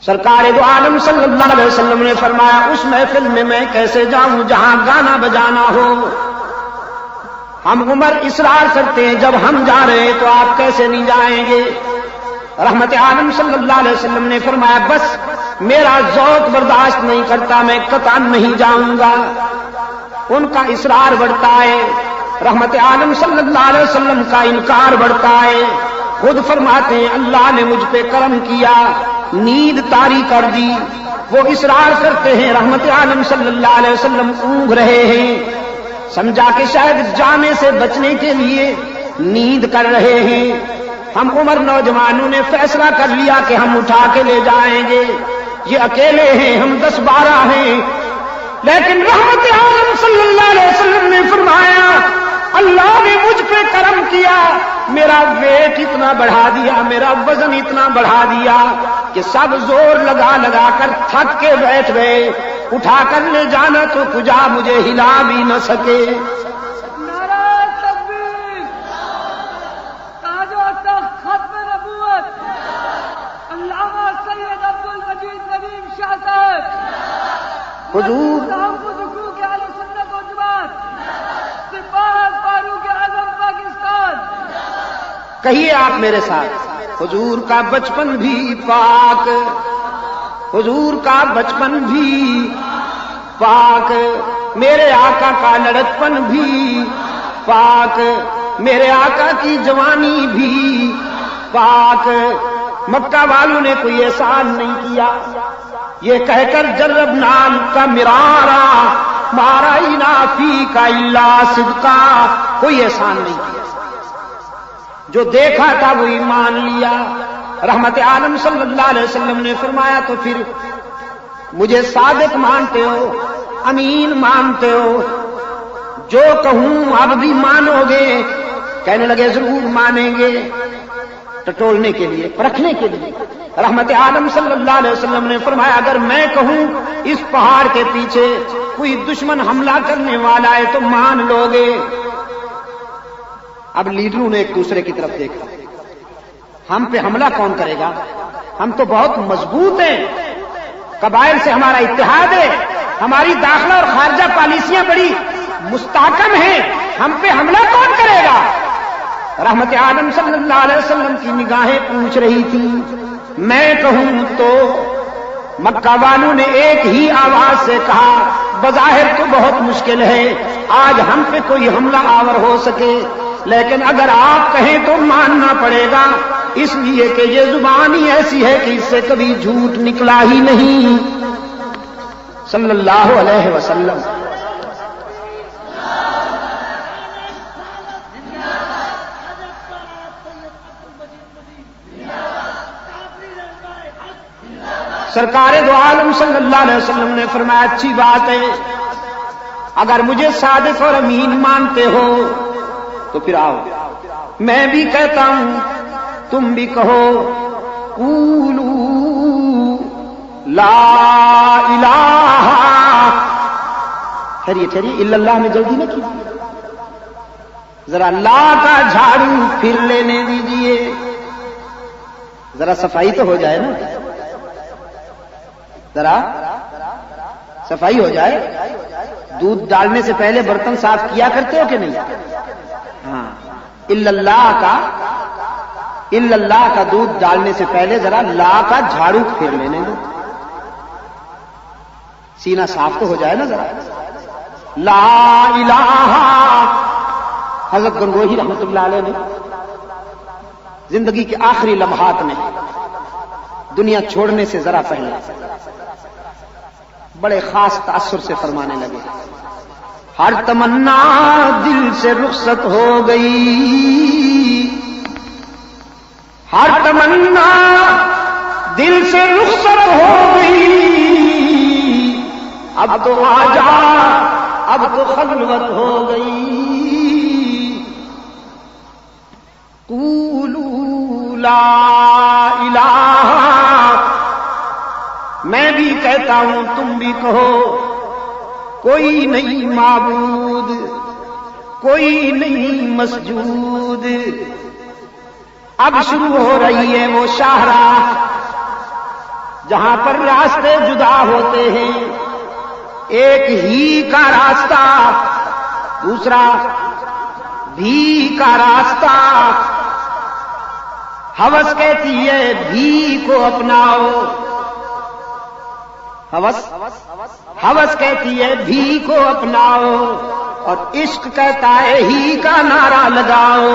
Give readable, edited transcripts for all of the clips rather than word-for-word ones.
سرکار دو عالم صلی اللہ علیہ وسلم نے فرمایا اس محفل میں میں کیسے جاؤں جہاں گانا بجانا ہو؟ ہم عمر اصرار کرتے ہیں جب ہم جا رہے ہیں تو آپ کیسے نہیں جائیں گے؟ رحمت عالم صلی اللہ علیہ وسلم نے فرمایا بس میرا ذوق برداشت نہیں کرتا، میں قطعاً نہیں جاؤں گا۔ ان کا اصرار بڑھتا ہے، رحمت عالم صلی اللہ علیہ وسلم کا انکار بڑھتا ہے۔ خود فرماتے ہیں اللہ نے مجھ پہ کرم کیا، نیند طاری کر دی۔ وہ اصرار کرتے ہیں، رحمت عالم صلی اللہ علیہ وسلم اونگ رہے ہیں، سمجھا کہ شاید جانے سے بچنے کے لیے نیند کر رہے ہیں۔ ہم عمر نوجوانوں نے فیصلہ کر لیا کہ ہم اٹھا کے لے جائیں گے، یہ اکیلے ہیں، ہم 10-12 ہیں، لیکن رحمت عالم صلی اللہ علیہ وسلم نے فرمایا اللہ نے مجھ پہ کرم کیا، میرا ویٹ اتنا بڑھا دیا، میرا وزن اتنا بڑھا دیا کہ سب زور لگا لگا کر تھک کے بیٹھ گئے، اٹھا کر لے جانا تو کجا مجھے ہلا بھی نہ سکے۔ حضور کہیے آپ میرے ساتھ، حضور کا بچپن بھی پاک، حضور کا بچپن بھی پاک، میرے آقا کا لڑکپن بھی پاک، میرے آقا کی جوانی بھی پاک۔ مکہ والوں نے کوئی احسان نہیں کیا، یہ کہہ کر جرب نام کا مرارا مارائنا فی کا اللہ صدقا، کوئی احسان نہیں کیا، جو دیکھا تھا وہی مان لیا۔ رحمت عالم صلی اللہ علیہ وسلم نے فرمایا تو پھر مجھے صادق مانتے ہو، امین مانتے ہو، جو کہوں اب بھی مانو گے؟ کہنے لگے ضرور مانیں گے، ٹٹولنے کے لیے، پرکھنے کے لیے۔ رحمت عالم صلی اللہ علیہ وسلم نے فرمایا اگر میں کہوں اس پہاڑ کے پیچھے کوئی دشمن حملہ کرنے والا ہے تو مان لو گے؟ اب لیڈروں نے ایک دوسرے کی طرف دیکھا، ہم پہ حملہ کون کرے گا؟ ہم تو بہت مضبوط ہیں، قبائل سے ہمارا اتحاد ہے، ہماری داخلہ اور خارجہ پالیسیاں بڑی مستحکم ہیں، ہم پہ حملہ کون کرے گا؟ رحمت عالم صلی اللہ علیہ وسلم کی نگاہیں پوچھ رہی تھیں میں کہوں تو؟ مکہ والوں نے ایک ہی آواز سے کہا بظاہر تو بہت مشکل ہے آج ہم پہ کوئی حملہ آور ہو سکے، لیکن اگر آپ کہیں تو ماننا پڑے گا، اس لیے کہ یہ زبان ہی ایسی ہے کہ اس سے کبھی جھوٹ نکلا ہی نہیں۔ صلی اللہ علیہ وسلم۔ سرکار دو عالم صلی اللہ علیہ وسلم نے فرمایا اچھی بات ہے، اگر مجھے صادق اور امین مانتے ہو تو پھر آؤ، میں بھی کہتا ہوں تم بھی کہو قولوا لا الہ، ٹھہریے الا اللہ میں جلدی نہ کیجیے، ذرا اللہ کا جھاڑو پھر لینے دیجیے، ذرا صفائی تو ہو جائے نا، ذرا صفائی ہو جائے۔ دودھ ڈالنے سے پہلے برتن صاف کیا کرتے ہو کہ نہیں؟ ہاں، الا اللہ کا دودھ ڈالنے سے پہلے ذرا لا کا جھاڑو پھیر لینے دو، سینہ صاف تو ہو جائے نا ذرا۔ لا الہ، حضرت گنگوہی رحمت اللہ علیہ نے زندگی کے آخری لمحات میں دنیا چھوڑنے سے ذرا پہلے بڑے خاص تاثر سے فرمانے لگے، ہر تمنا دل سے رخصت ہو گئی، ہر تمنا دل سے رخصت ہو گئی، اب تو آجا اب تو خلوت ہو گئی، قولوا لا الہ، میں بھی کہتا ہوں تم بھی کہو کوئی نہیں معبود، کوئی نہیں مسجود۔ اب شروع ہو رہی ہے وہ شاہراہ جہاں پر راستے جدا ہوتے ہیں، ایک ہی کا راستہ، دوسرا بھی کا راستہ۔ ہوس کہتی ہے بھی کو اپناؤ، ہوس کہتی ہے بھی کو اپناؤ، اور عشق کہتا ہے ہی کا نعرہ لگاؤ۔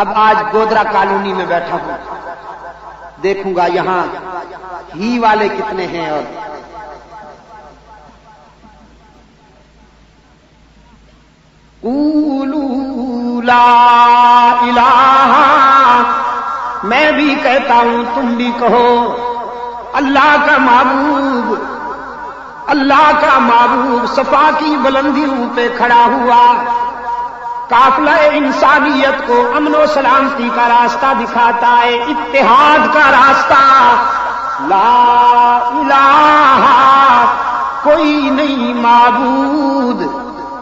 اب آج گودرا کالونی میں بیٹھا ہوں، دیکھوں گا یہاں ہی والے کتنے ہیں۔ اور قولوا لا الہ، میں بھی کہتا ہوں تم بھی کہو، اللہ کا معبود، اللہ کا معبود صفا کی بلندیوں پہ کھڑا ہوا، قافلہ انسانیت کو امن و سلامتی کا راستہ دکھاتا ہے، اتحاد کا راستہ۔ لا الہ، کوئی نہیں معبود،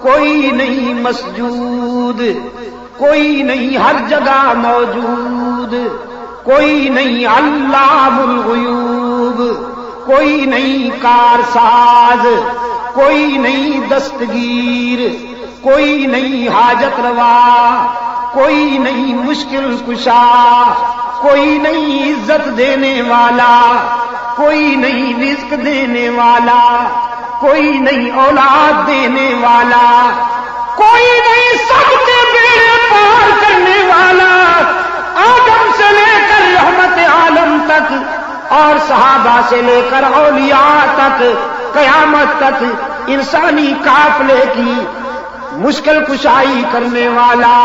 کوئی نہیں مسجود، کوئی نہیں ہر جگہ موجود، کوئی نہیں علام الغیوب، کوئی نہیں کارساز، کوئی نہیں دستگیر، کوئی نہیں حاجت روا، کوئی نہیں مشکل کشا، کوئی نہیں عزت دینے والا، کوئی نہیں رزق دینے والا، کوئی نہیں اولاد دینے والا، کوئی نہیں سب کے بیڑے پار کرنے والا، آدم سے لے کر رحمت عالم تک اور صحابہ سے لے کر اولیاء تک، قیامت تک انسانی قافلے کی مشکل کشائی کرنے والا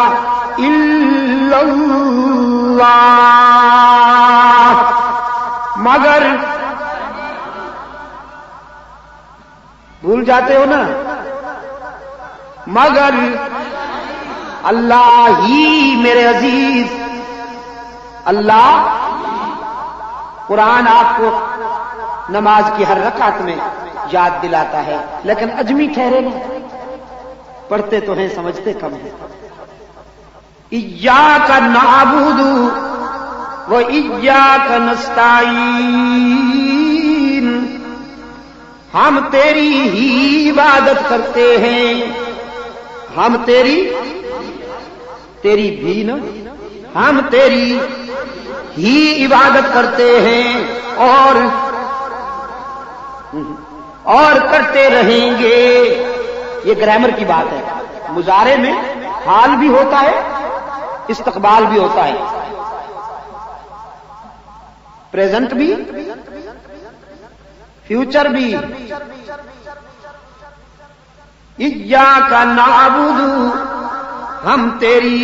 الا اللہ۔ مگر بھول جاتے ہو نا، مگر اللہ ہی میرے عزیز، اللہ۔ قرآن آپ کو نماز کی ہر رکعت میں یاد دلاتا ہے، لیکن اجمی ٹھہرے نا، پڑھتے تو ہیں سمجھتے کم ہیں۔ ایاک نعبد و ایاک نستعین، ہم تیری ہی عبادت کرتے ہیں، ہم تیری بھی نا، ہم تیری ہی عبادت کرتے ہیں اور کرتے رہیں گے۔ یہ گرامر کی بات ہے، مضارع میں حال بھی ہوتا ہے، استقبال بھی ہوتا ہے، پریزنٹ بھی، فیوچر بھی۔ ایاک نعبد، ہم تیری